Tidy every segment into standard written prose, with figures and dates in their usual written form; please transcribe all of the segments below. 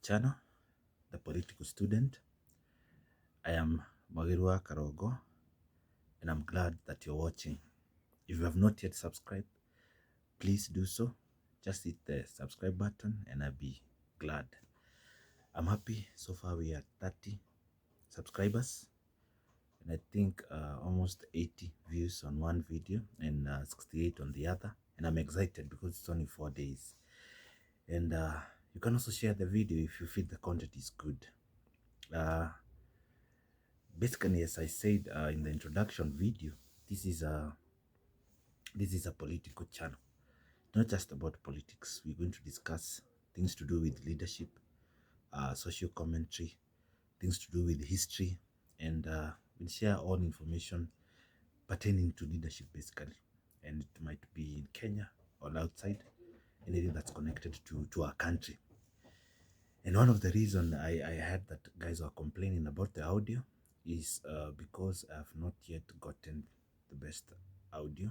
channel, The Political Student. I am Magirwa Karogo, and I'm glad that you're watching. If you have not yet subscribed, please do so. Just hit the subscribe button and I'll be glad. I'm happy. So far we are 30 subscribers, and I think almost 80 views on one video and 68 on the other. And I'm excited because it's only 4 days. And you can also share the video if you feel the content is good. Basically, as I said in the introduction video, this is a political channel, not just about politics. We're going to discuss things to do with leadership, social commentary, things to do with history, and we'll share all information pertaining to leadership basically. And it might be in Kenya or outside, anything that's connected to our country. And one of the reasons I heard that guys are complaining about the audio is because I've not yet gotten the best audio,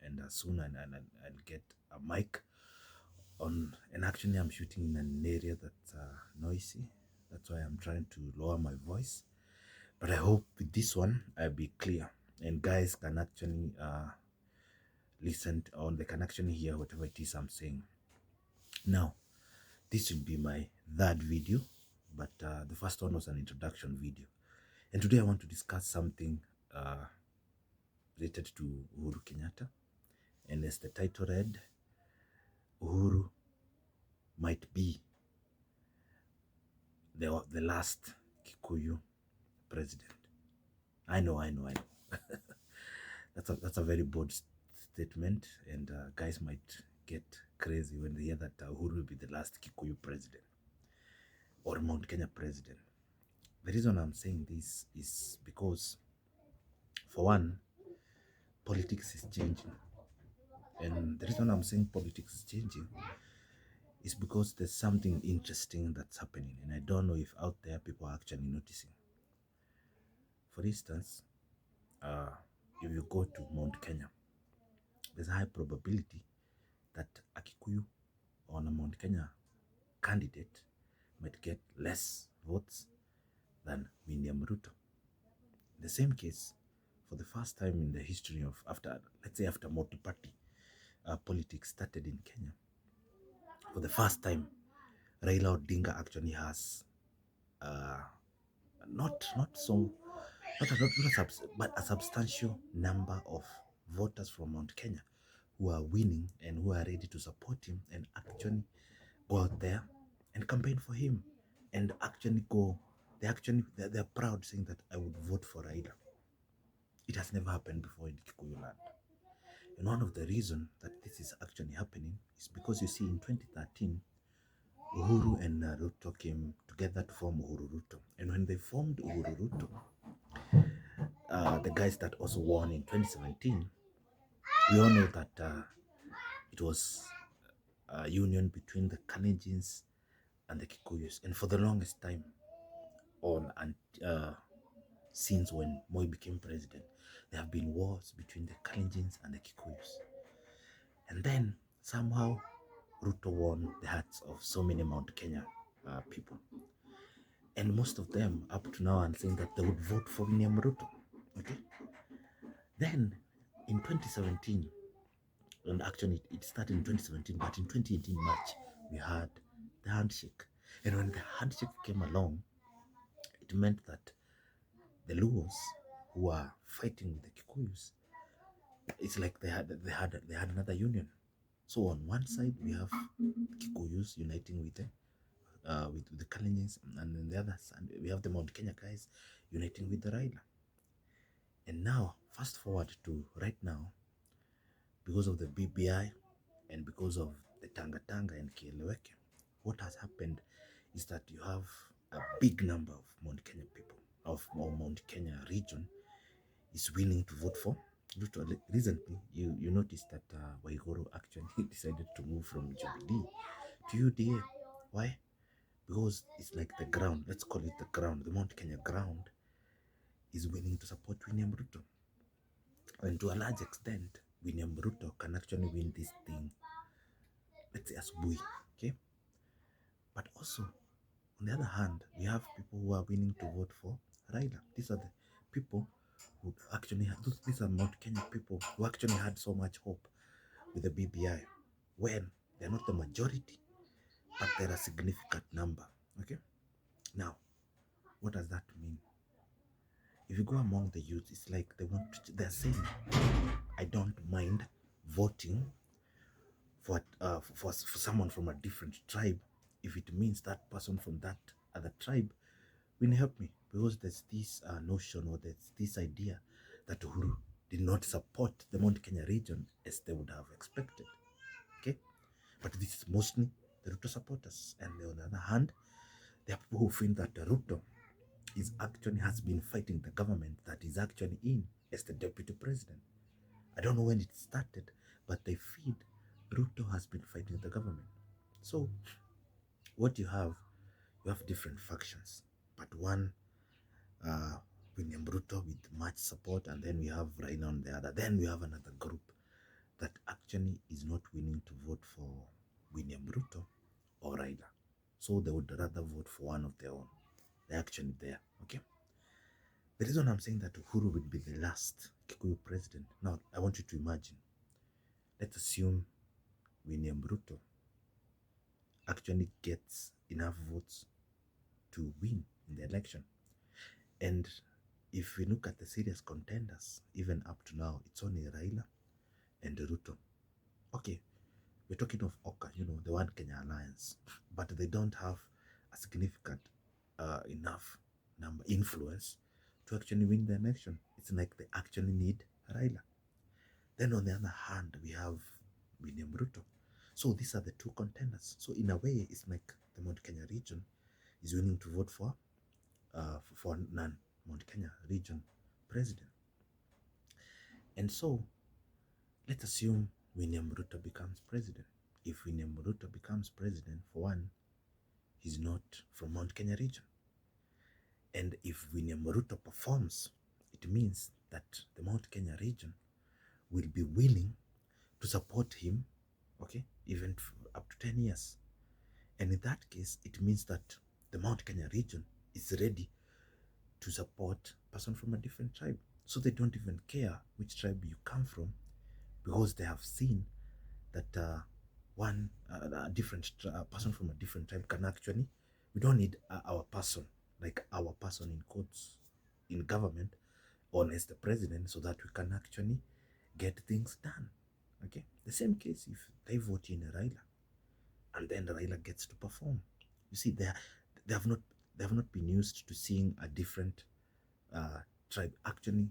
and soon I'll get a mic on. And actually I'm shooting in an area that's noisy. That's why I'm trying to lower my voice. But I hope with this one I'll be clear, and guys can actually listen, or they can actually hear whatever it is I'm saying. Now, this will be my third video, but the first one was an introduction video. And today I want to discuss something related to Uhuru Kenyatta. And as the title read, Uhuru might be the last Kikuyu president. I know. That's a very bold statement, and guys might get crazy when they hear that Uhuru will be the last Kikuyu president or Mount Kenya president. The reason I'm saying this is because, for one, politics is changing. And the reason I'm saying politics is changing is because there's something interesting that's happening, and I don't know if out there people are actually noticing. For instance, if you go to Mount Kenya, there's a high probability that a Kikuyu on a Mount Kenya candidate might get less votes than William Ruto. In the same case, for the first time in the history of, after multi-party politics started in Kenya, for the first time, Raila Odinga actually has not a substantial number of voters from Mount Kenya who are winning and who are ready to support him and actually go out there and campaign for him, and actually they're proud, saying that I would vote for Raila. It has never happened before in Kikuyu land. And one of the reasons that this is actually happening is because, you see, in 2013, Uhuru and Ruto came together to form Uhuru Ruto. And when they formed Uhuru Ruto, the guys that also won in 2017, we all know that it was a union between the Kalenjins and the Kikuyus. And for the longest time, since when Moi became president, there have been wars between the Kalenjins and the Kikuyus. And then somehow Ruto won the hearts of so many Mount Kenya people. And most of them up to now are saying that they would vote for William Ruto. Okay. Then in 2017, and actually it started in 2017, but in 2018 March, we had the handshake. And when the handshake came along, it meant that the Luos who are fighting with the Kikuyus, it's like they had another union. So on one side we have Kikuyus uniting with the Kalenjins, and on the other side we have the Mount Kenya guys uniting with the Raila. And now fast forward to right now, because of the BBI and because of the Tanga and Kieleweke, what has happened is that you have a big number of Mount Kenya people, of Mount Kenya region, is willing to vote for Ruto. Recently, you noticed that Waiguru actually decided to move from Jubilee to UDA. Why? Because it's like the ground, let's call it the ground, the Mount Kenya ground is willing to support William Ruto. And to a large extent, William Ruto can actually win this thing, let's say Asubui, okay? But also, On the other hand, we have people who are willing to vote for Raila. These are the people who actually had, these are Mount Kenya people who actually had so much hope with the BBI when they're not the majority, but they're a significant number. Okay. Now, what does that mean? If you go among the youth, it's like they're saying, I don't mind voting for someone from a different tribe if it means that person from that other tribe will help me, because there's this notion, or there's this idea that Uhuru did not support the Mount Kenya region as they would have expected. Okay, but this is mostly the Ruto supporters, and on the other hand, there are people who feel that Ruto is actually has been fighting the government that is actually in as the deputy president. I don't know when it started, but they feed Ruto has been fighting the government. So what you have different factions, but one uh, William Ruto with much support, and then we have Raila on the other. Then we have another group that actually is not willing to vote for William Ruto or Raila. So they would rather vote for one of their own. They're actually there. Okay. The reason I'm saying that Uhuru will be the last Kikuyu president. Now, I want you to imagine. Let's assume William Ruto actually gets enough votes to win in the election. And if we look at the serious contenders, even up to now, it's only Raila and Ruto. Okay, we're talking of Oka, the One Kenya Alliance, but they don't have a significant enough number influence to actually win the election. It's like they actually need Raila. Then on the other hand, we have William Ruto. So these are the two contenders. So in a way, it's like the Mount Kenya region is willing to vote for non-Mount Kenya region president. And so let's assume William Ruto becomes president. If William Ruto becomes president, for one, he's not from Mount Kenya region. And if William Ruto performs, it means that the Mount Kenya region will be willing to support him, okay, even up to 10 years. And in that case, it means that the Mount Kenya region is ready to support a person from a different tribe. So they don't even care which tribe you come from, because they have seen that a different person from a different tribe can actually, we don't need our person, like our person in quotes, in government, or as the president, so that we can actually get things done. Okay, the same case if they vote in Raila, and then Raila gets to perform. You see, they have not they have not been used to seeing a different tribe. Actually,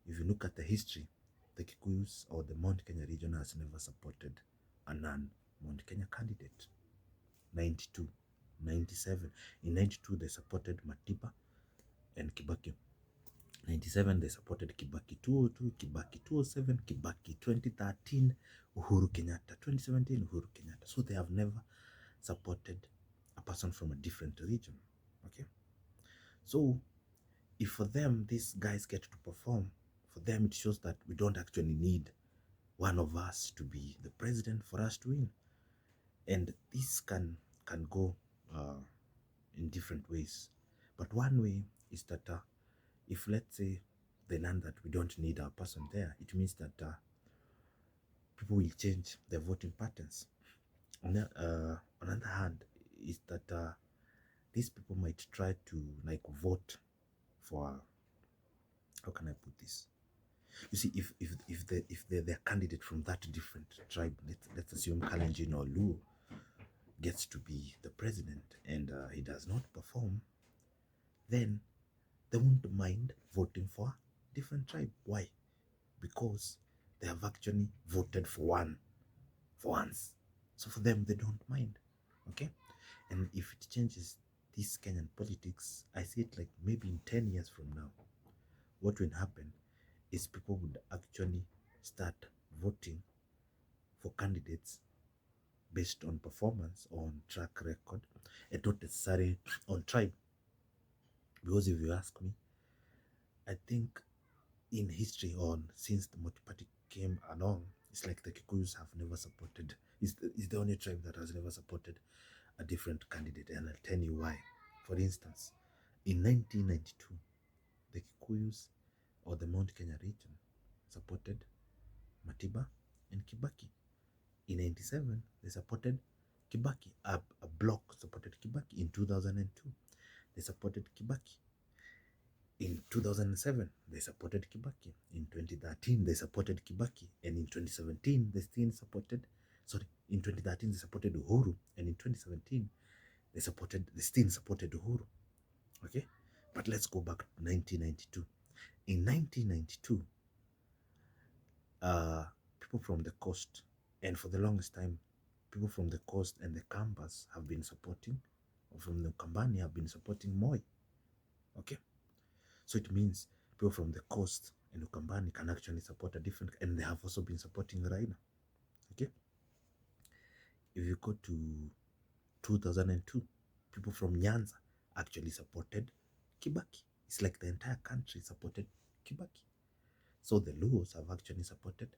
if you look at the history, the Kikuyus or the Mount Kenya region has never supported a non-Mount Kenya candidate. 92, 97. In 92, they supported Matiba and Kibaki. 97, they supported Kibaki. 202, Kibaki. 207, Kibaki. 2013, Uhuru Kenyatta. 2017, Uhuru Kenyatta. So they have never supported a person from a different region. Okay. So if for them these guys get to perform, for them it shows that we don't actually need one of us to be the president for us to win. And this can go in different ways. But one way is that if, let's say, they learn that we don't need our person there, it means that people will change their voting patterns. On the other hand, is that these people might try to like vote for, how can I put this? You see, if they're their candidate from that different tribe, let's assume Kalenjin or Luo gets to be the president, and he does not perform, then they won't mind voting for a different tribe. Why? Because they have actually voted for one for once. So for them, they don't mind. Okay? And if it changes this Kenyan politics, I see it like maybe in 10 years from now, what will happen is people would actually start voting for candidates based on performance, on track record, and not necessarily on tribe. Because if you ask me, I think in history, on since the Multi Party came along, it's like the Kikuyus have never supported, is the only tribe that has never supported a different candidate, and I'll tell you why. For instance, in 1992, the Kikuyus or the Mount Kenya region supported Matiba and Kibaki. In 97, they supported Kibaki. A bloc supported Kibaki. In 2002, they supported Kibaki. In 2007, they supported Kibaki. In 2013, they supported Kibaki. And in 2017, they still supported, in 2013, they supported Uhuru. And in 2017, they still supported Uhuru. Okay? But let's go back to 1992. In 1992, people from the coast, and for the longest time, people from the coast and the Kambas have been supporting, or from the Kambani have been supporting Moi. Okay? So it means people from the coast and Ukambani can actually support a different, and they have also been supporting Raila. Okay? If you go to 2002, people from Nyanza actually supported Kibaki. It's like the entire country supported Kibaki. So the Luos have actually supported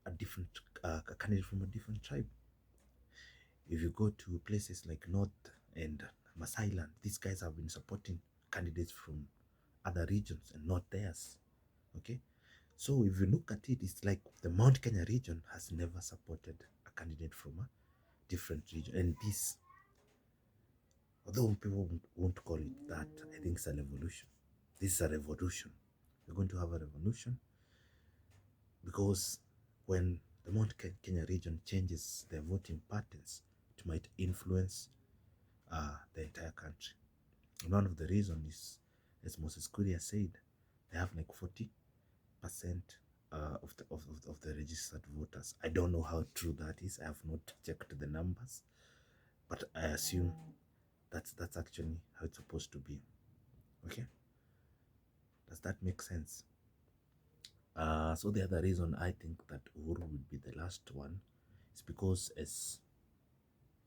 a different a candidate from a different tribe. If you go to places like North and Masai Land, these guys have been supporting candidates from other regions and not theirs. Okay, so if you look at it, it's like the Mount Kenya region has never supported a candidate from a different region. And this, although people won't call it that, I think it's a revolution. This is a revolution. We're going to have a revolution because when the Mount Kenya region changes their voting patterns, it might influence the entire country. And one of the reasons is, as Moses Kuria said, they have like 40% of the registered voters. I don't know how true that is. I have not checked the numbers, but I assume that's actually how it's supposed to be. Okay, does that make sense? So the other reason I think that Uhuru will be the last one is because as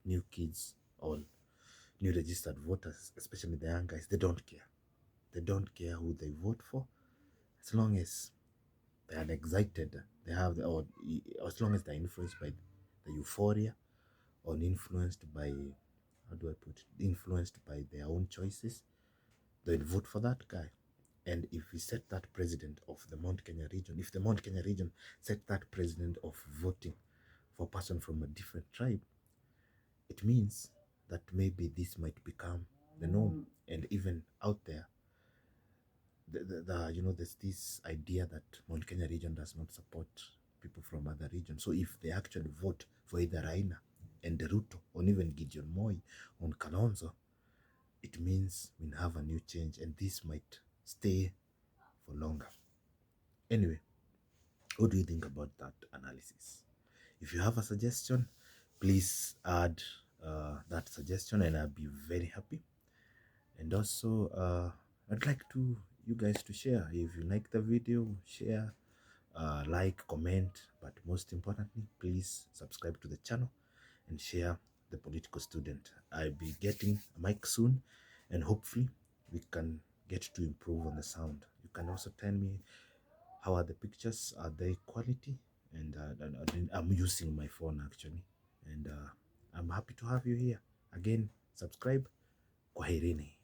new kids or new registered voters, especially the young guys, they don't care. They don't care who they vote for, as long as they are excited. They have the, or as long as they're influenced by the euphoria or influenced by, how do I put it, influenced by their own choices, they'll vote for that guy. And if we set that president of the Mount Kenya region, if the Mount Kenya region set that president of voting for a person from a different tribe, it means that maybe this might become the norm. And even out there, there's this idea that Mount Kenya region does not support people from other regions. So if they actually vote for either Raina and Ruto, or even Gideon Moi on Kalonzo, it means we have a new change, and this might stay for longer. Anyway, what do you think about that analysis? If you have a suggestion, please add that suggestion, and I'll be very happy. And also, I'd like you guys to share. If you like the video, share, like, comment, but most importantly, please subscribe to the channel and share the Political Student. I'll be getting a mic soon, and hopefully we can get to improve on the sound. You can also tell me how are the pictures, are they quality? And I'm using my phone actually, and I'm happy to have you here again. Subscribe. Kwaherini.